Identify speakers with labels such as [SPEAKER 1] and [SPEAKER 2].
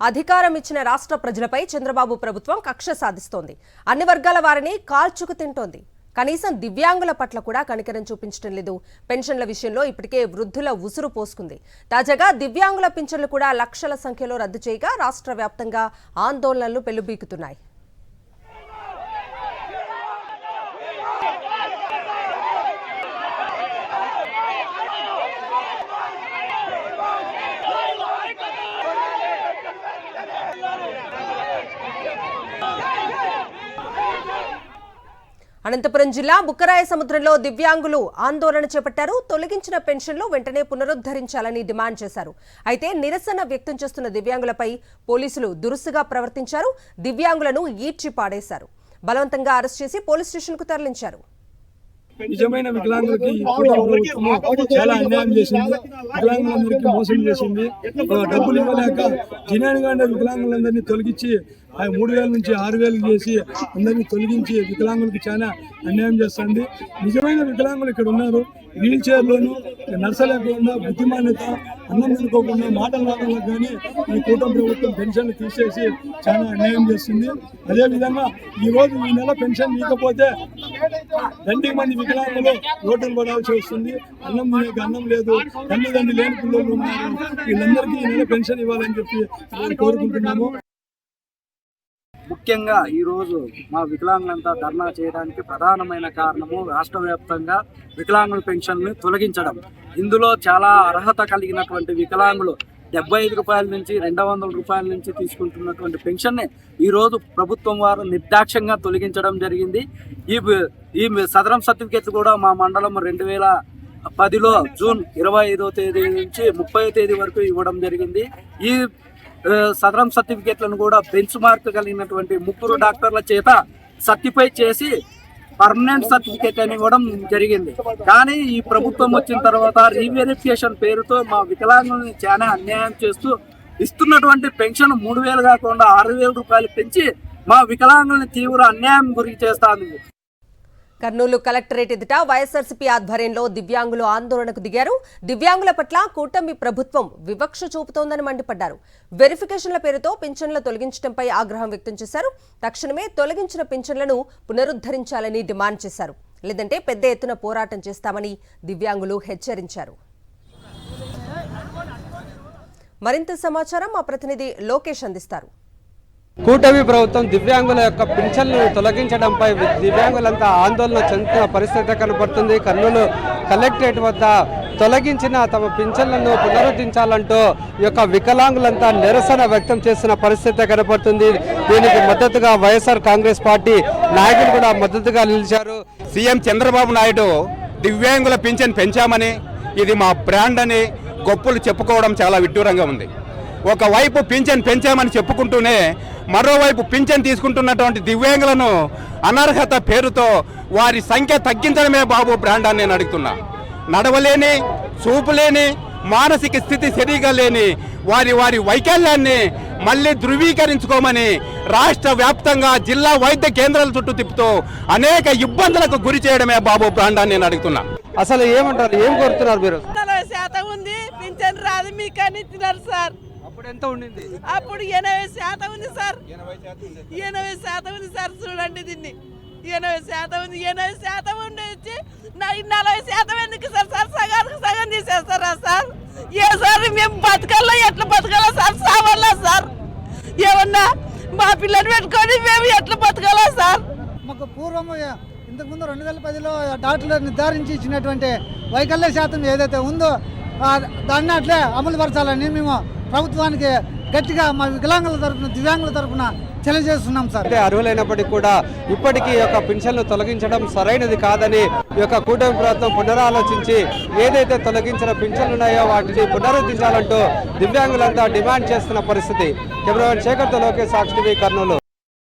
[SPEAKER 1] అధికారం ఇచ్చిన రాష్ట్ర ప్రజలపై చంద్రబాబు ప్రభుత్వం కక్ష సాధిస్తోంది. అన్ని వర్గాల వారిని కాల్చుకు తింటోంది. కనీసం దివ్యాంగుల పట్ల కూడా కనికరం చూపించడం లేదు. పెన్షన్ల విషయంలో ఇప్పటికే వృద్ధుల ఉసురు పోసుకుంది. తాజాగా దివ్యాంగుల పింఛన్లు కూడా లక్షల సంఖ్యలో రద్దు చేయగా రాష్ట్ర వ్యాప్తంగా ఆందోళనలు పెల్లుబీకుతున్నాయి. అనంతపురం జిల్లా బుక్కరాయ సముద్రంలో దివ్యాంగులు ఆందోళన చేపట్టారు. తొలగించిన పెన్షన్లు వెంటనే పునరుద్ధరించాలని డిమాండ్ చేశారు. అయితే నిరసన వ్యక్తం చేస్తున్న దివ్యాంగులపై పోలీసులు దురుసుగా ప్రవర్తించారు. దివ్యాంగులను ఈడ్చి పాడేశారు. బలవంతంగా అరెస్ట్ చేసి పోలీస్ స్టేషన్కు తరలించారు.
[SPEAKER 2] నిజమైన వికలాంగులకి చాలా అన్యాయం చేసింది. వికలాంగులందరికీ మోసం చేసింది. డబ్బులు ఇవ్వలేక జినానిగానే వికలాంగులందరినీ తొలగించి 3,000 నుంచి 6,000 చేసి అందరినీ తొలగించి వికలాంగులకి చాలా అన్యాయం చేస్తుంది. నిజమైన వికలాంగులు ఇక్కడ ఉన్నారు. వీల్ చైర్లోనూ నడచలేకుండా బుద్ధిమాన్యత అన్నం తినుకోకుండా మాటలు రావడానికి కానీ ఈ కూటమి ప్రభుత్వం పెన్షన్లు తీసేసి చాలా అన్యాయం చేస్తుంది. అదేవిధంగా ఈరోజు ఈ నెల పెన్షన్ ఇవ్వకపోతే 2 మంది వికలాంగులు రోడ్డును పడాల్సి వస్తుంది. అన్నం తినేకి అన్నం లేదు, తల్లిదండ్రులు లేని పిల్లలు ఉన్నారు. వీళ్ళందరికీ ఈ నెల పెన్షన్ ఇవ్వాలని చెప్పి కోరుకుంటున్నాము.
[SPEAKER 3] ముఖ్యంగా ఈరోజు మా వికలాంగులంతా ధర్నా చేయడానికి ప్రధానమైన కారణము రాష్ట్ర వ్యాప్తంగా వికలాంగుల పెన్షన్ను తొలగించడం. ఇందులో చాలా అర్హత కలిగినటువంటి వికలాంగులు 75 రూపాయల నుంచి 200 రూపాయల నుంచి తీసుకుంటున్నటువంటి పెన్షన్ని ఈరోజు ప్రభుత్వం వారు నిర్దాక్ష్యంగా తొలగించడం జరిగింది. ఈ సదరం సర్టిఫికెట్లు కూడా మా మండలం 2010లో జూన్ 25వ తేదీ నుంచి 30వ తేదీ వరకు ఇవ్వడం జరిగింది. ఈ సదరం సర్టిఫికెట్లను కూడా బెంచ్ మార్క్ కలిగినటువంటి 3 డాక్టర్ల చేత సర్టిఫై చేసి పర్మనెంట్ సర్టిఫికేట్ అని ఇవ్వడం జరిగింది. కానీ ఈ ప్రభుత్వం వచ్చిన తర్వాత రీవెరిఫికేషన్ పేరుతో మా వికలాంగుల్ని చాలా అన్యాయం చేస్తూ ఇస్తున్నటువంటి పెన్షన్ 3,000 కాకుండా 6,000 రూపాయలు పెంచి మా వికలాంగుల్ని తీవ్ర అన్యాయం గురి చేస్తాను.
[SPEAKER 1] కర్నూలు కలెక్టరేట్ ఎదుట వైఎస్ఆర్సీపీ ఆధ్వర్యంలో దివ్యాంగులు ఆందోళనకు దిగారు. దివ్యాంగుల పట్ల కూటమి ప్రభుత్వం వివక్ష చూపుతోందని మండిపడ్డారు. వెరిఫికేషన్ల పేరుతో పింఛన్ల తొలగించడంపై ఆగ్రహం వ్యక్తం చేశారు. తక్షణమే తొలగించిన పింఛన్లను పునరుద్ధరించాలని డిమాండ్ చేశారు. లేదంటే పెద్ద ఎత్తున పోరాటం చేస్తామని దివ్యాంగులు హెచ్చరించారు. మరింత సమాచారం మా ప్రతినిధి లోకేష్ అందిస్తారు.
[SPEAKER 4] కూటమి ప్రభుత్వం దివ్యాంగుల యొక్క పింఛన్లను తొలగించడంపై దివ్యాంగులంతా ఆందోళన చెందుతున్న పరిస్థితి కనబడుతుంది. కర్నూలు కలెక్టరేట్ వద్ద తొలగించిన తమ పింఛన్లను పునరుద్ధరించాలంటూ ఈ యొక్క వికలాంగులంతా నిరసన వ్యక్తం చేస్తున్న పరిస్థితి కనబడుతుంది. దీనికి మద్దతుగా వైఎస్ఆర్ కాంగ్రెస్ పార్టీ నాయకులు కూడా మద్దతుగా నిలిచారు.
[SPEAKER 5] సీఎం చంద్రబాబు నాయుడు దివ్యాంగుల పింఛన్ పెంచామని, ఇది మా బ్రాండ్ అని గొప్పలు చెప్పుకోవడం చాలా విడ్డూరంగా ఉంది. ఒకవైపు పింఛన్ పెంచామని చెప్పుకుంటూనే మరోవైపు పింఛన్ తీసుకుంటున్నటువంటి దివ్యాంగులను అనర్హత పేరుతో వారి సంఖ్య తగ్గించడమే బాబు బ్రాండ్ అని నేను అడుగుతున్నా. నడవలేని, చూపులేని, మానసిక స్థితి సరిగా లేని వారి వైకల్యాన్ని మళ్ళీ ధృవీకరించుకోమని రాష్ట్ర వ్యాప్తంగా జిల్లా వైద్య కేంద్రాల చుట్టూ తిప్పుతూ అనేక ఇబ్బందులకు గురి చేయడమే బాబు బ్రాండ్ అని నేను అడుగుతున్నా.
[SPEAKER 4] అసలు ఏమంటారు, ఏం కోరుతున్నారు మీరు?
[SPEAKER 6] 40% ఉంది పింఛన్ రాదు మీకు అని తిన్నారు సార్.
[SPEAKER 4] అప్పుడు ఎంత ఉండింది?
[SPEAKER 6] అప్పుడు 80% ఉంది సార్. 80% ఉంది సార్. చూడండి దీన్ని 80% ఉంది. 80% ఉండేసి 40% ఎందుకు సార్? సగానికి సగం తీసేస్తారా సార్? ఏ సార్ మేము బతకాలా, ఎట్లా బతకాలా సార్? సావాలా సార్? ఏమన్నా మా పిల్లలు పెట్టుకొని మేము ఎట్లా బతకాలా సార్?
[SPEAKER 7] మాకు పూర్వం ఇంతకుముందు 2010లో డాక్టర్లు నిర్ధారించి ఇచ్చినటువంటి వైకల్య శాతం ఏదైతే ఉందో దాన్ని అట్లే అమలు పరచాలని మేము ప్రభుత్వానికి గట్టిగా మా వికలాంగుల తరఫున, దివ్యాంగుల తరఫున తెలియజేస్తున్నాం సార్.
[SPEAKER 4] అర్హులైనప్పటికీ కూడా ఇప్పటికీ ఈ యొక్క పింఛన్లు తొలగించడం సరైనది కాదని ఈ యొక్క కూటమి ప్రభుత్వం పునరాలోచించి ఏదైతే తొలగించిన పింఛన్లు ఉన్నాయో వాటిని పునరుద్ధరించాలంటూ దివ్యాంగులంతా డిమాండ్ చేస్తున్న పరిస్థితి. కెమెరామెన్ శేఖర్తో లోకేష్, సాక్షి టీవీ, కర్నూలు.